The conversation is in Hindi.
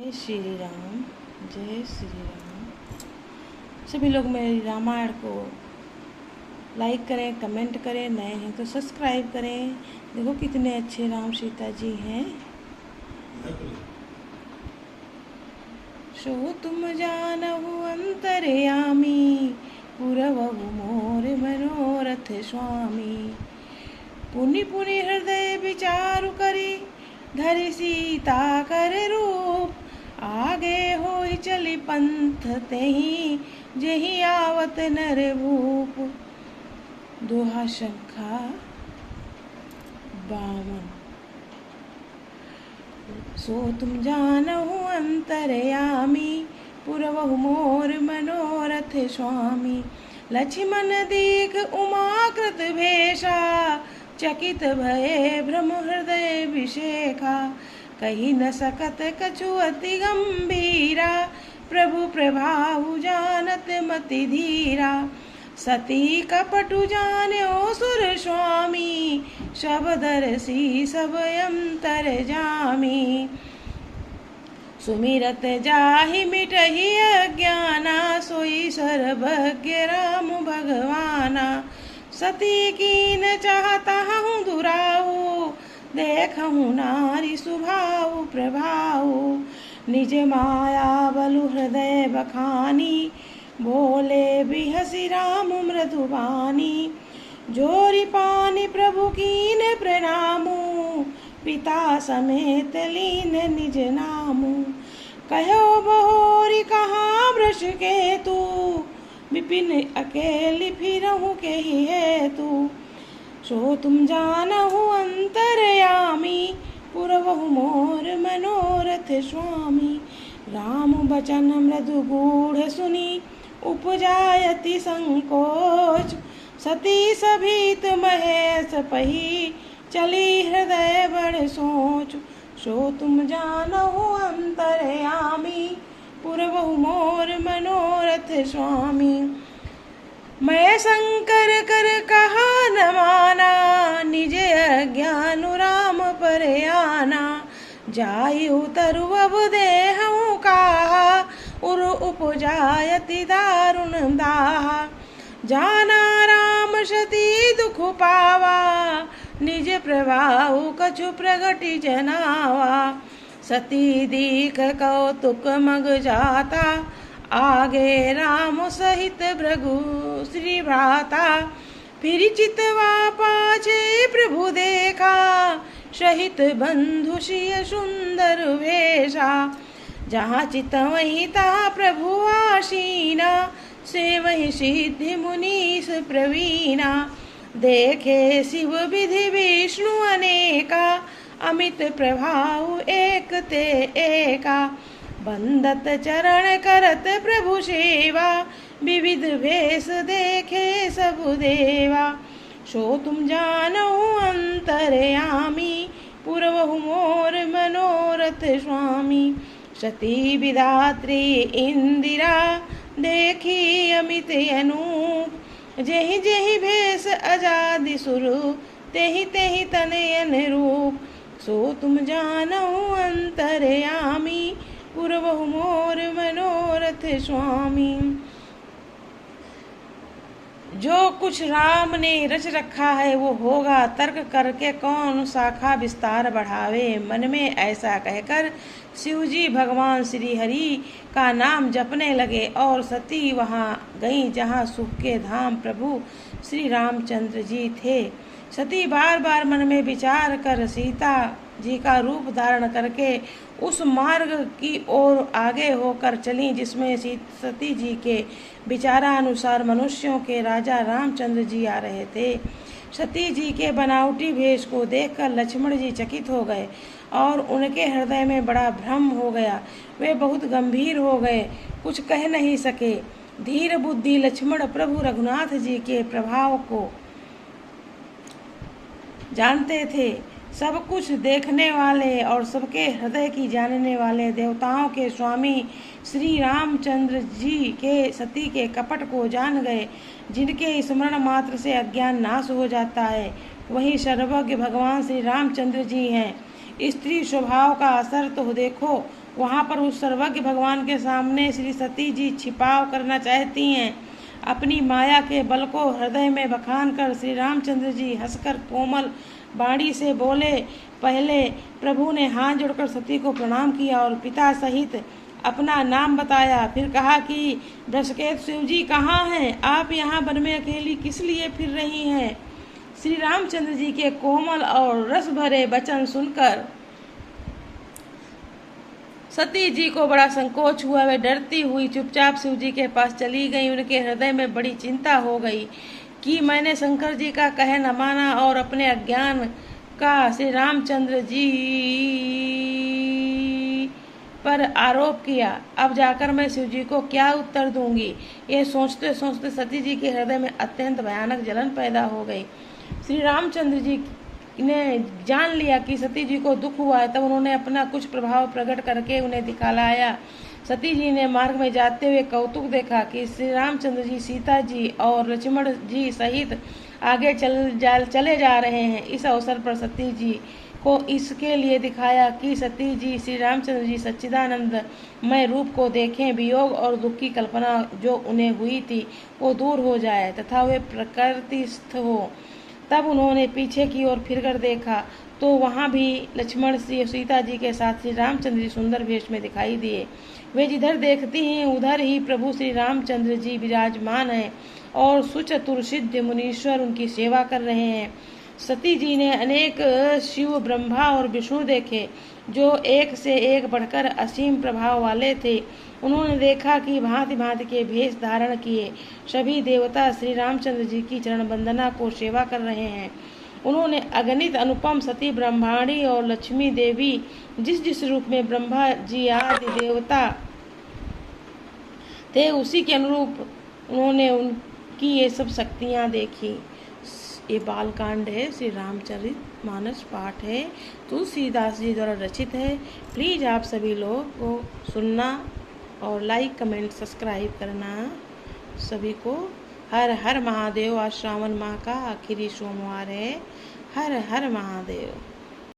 जय श्री राम। जय श्री राम। सभी लोग मेरी रामायण को लाइक करें, कमेंट करें, नए हैं तो सब्सक्राइब करें। देखो कितने अच्छे राम सीता जी हैं। सो तुम जानहु अंतर्यामी, पुरवहु मोर मनोरथ स्वामी। पुनि पुनि हृदय विचारु करी, धरि सीता कर रूप। आगे होई चली पंथ तेहि, जेहि आवत नर भूप। दोहा शंखा बावन। सो तुम जानहु अंतर्यामी, पुरवहु मोर मनोरथ स्वामी। लक्ष्मण दीख उमाकृत भेषा, चकित भये भ्रम हृदय विशेखा। कही न सकत कछु अति गंभीरा, प्रभु प्रभाव जानत मति धीरा। सती कपटु जान्यो सुर स्वामी, सब दर्शी सब अंतर जामी। सुमिरत जाहि मिटहि अज्ञाना, सोई सर्वज्ञ राम भगवाना। सती कीन चाहता हूँ दुराऊ, देखहु नारी सुभाव प्रभाव। निज माया बलु हृदय बखानी, बोले बिहसी राम मृदुबानी। जोरी पानी प्रभु कीन प्रणामु, पिता समेत लीन निज नामु। कहो बहोरी कहाँ वृष केतु, विपिन अकेली फिरहु के ही हेतु। सो तुम जानहु अंतर्यामी, पुरवहु मोर मनोरथ स्वामी। राम बचन मृदु गूढ़ सुनी, उपजायति संकोच। सती सभीत महेश पही, चली हृदय बड़ सोच। सो तुम जानहु अंतर्यामी, पुरवहु मोर मनोरथ स्वामी। मैं शंकर कर कहा न माना, निज अज्ञान राम पर आना। जाई उतरु अब देहु कहा, उर उपजायति दारुण दाहा। जाना राम सती दुख पावा, निज प्रभाव कछु प्रगति जनावा। सती दीख कौतुक मग जाता, आगे राम सहित भृगु श्री भ्राता। फिर चितवा पाछे प्रभु देखा, सहित बंधु सिय सुंदर वेशा। जहाँ चित वहीं ता प्रभु आसीना, से वही सिद्धि मुनीस प्रवीणा। देखे शिव विधि विष्णु अनेका, अमित प्रभाव एक ते एका। बंदत चरण करत प्रभु सेवा, विविध भेष देखे सब देवा। सो तुम जानहु अंतर्यामी, पुरवहु मोर मनोरथ स्वामी। सती विधात्री इंदिरा, देखी अमित अनूप। जेहि जेहि भेष अजादि स्वरूप, तेहि तेहि तनयन रूप। सो तुम जानहु अंतर्यामी, पुरवहु मोर मनोरथ स्वामी। जो कुछ राम ने रच रखा है वो होगा, तर्क करके कौन शाखा विस्तार बढ़ावे। मन में ऐसा कहकर शिवजी भगवान श्री हरि का नाम जपने लगे और सती वहाँ गई जहाँ सुख के धाम प्रभु श्री रामचंद्र जी थे। सती बार बार मन में विचार कर सीता जी का रूप धारण करके उस मार्ग की ओर आगे होकर चली जिसमें सती जी के विचारानुसार मनुष्यों के राजा रामचंद्र जी आ रहे थे। सती जी के बनावटी भेष को देखकर लक्ष्मण जी चकित हो गए और उनके हृदय में बड़ा भ्रम हो गया। वे बहुत गंभीर हो गए, कुछ कह नहीं सके। धीर बुद्धि लक्ष्मण प्रभु रघुनाथ जी के प्रभाव को जानते थे। सब कुछ देखने वाले और सबके हृदय की जानने वाले देवताओं के स्वामी श्री रामचंद्र जी के सती के कपट को जान गए। जिनके स्मरण मात्र से अज्ञान नाश हो जाता है, वही सर्वज्ञ भगवान श्री रामचंद्र जी हैं। स्त्री स्वभाव का असर तो देखो, वहाँ पर उस सर्वज्ञ भगवान के सामने श्री सती जी छिपाव करना चाहती हैं। अपनी माया के बल को हृदय में बखान कर श्री रामचंद्र जी हंसकर कोमल वाणी से बोले। पहले प्रभु ने हाथ जोड़कर सती को प्रणाम किया और पिता सहित अपना नाम बताया। फिर कहा कि वृषकेतु शिव जी कहाँ हैं? आप यहाँ वन में अकेली किस लिए फिर रही हैं? श्री रामचंद्र जी के कोमल और रस भरे वचन सुनकर सती जी को बड़ा संकोच हुआ। वे डरती हुई चुपचाप शिव जी के पास चली गई। उनके हृदय में बड़ी चिंता हो गई कि मैंने शंकर जी का कह न माना और अपने अज्ञान का श्री रामचंद्र जी पर आरोप किया। अब जाकर मैं शिव जी को क्या उत्तर दूंगी? ये सोचते सोचते सती जी के हृदय में अत्यंत भयानक जलन पैदा हो गई। श्री रामचंद्र जी ने जान लिया कि सती जी को दुख हुआ है, तब उन्होंने अपना कुछ प्रभाव प्रकट करके उन्हें दिखलाया। सती जी ने मार्ग में जाते हुए कौतुक देखा कि श्री रामचंद्र जी सीता जी और लक्ष्मण जी सहित आगे चले जा रहे हैं। इस अवसर पर सती जी को इसके लिए दिखाया कि सती जी श्री रामचंद्र जी सच्चिदानंदमय रूप को देखें, वियोग और दुख की कल्पना जो उन्हें हुई थी वो दूर हो जाए तथा वे प्रकृतिस्थ हो। तब उन्होंने पीछे की ओर फिरकर देखा तो वहाँ भी लक्ष्मण श्री सीता जी के साथ श्री रामचंद्र जी सुंदर वेश में दिखाई दिए। वे जिधर देखती हैं उधर ही प्रभु श्री रामचंद्र जी विराजमान हैं और सुचतुर सिद्ध मुनीश्वर उनकी सेवा कर रहे हैं। सती जी ने अनेक शिव, ब्रह्मा और विष्णु देखे जो एक से एक बढ़कर असीम प्रभाव वाले थे। उन्होंने देखा कि भांति भांति के भेष धारण किए सभी देवता श्री रामचंद्र जी की चरण वंदना को सेवा कर रहे हैं। उन्होंने अगणित अनुपम सती ब्रह्माणी और लक्ष्मी देवी जिस जिस रूप में ब्रह्मा जी आदि देवता थे उसी के अनुरूप उन्होंने उनकी ये सब शक्तियाँ देखी। ये बालकांड है, श्री रामचरित मानस पाठ है, तुलसीदास जी द्वारा रचित है। प्लीज़ आप सभी लोग को सुनना और लाइक, कमेंट, सब्सक्राइब करना सभी को। हर हर महादेव। आज श्रावण माह का आखिरी सोमवार है। हर हर महादेव।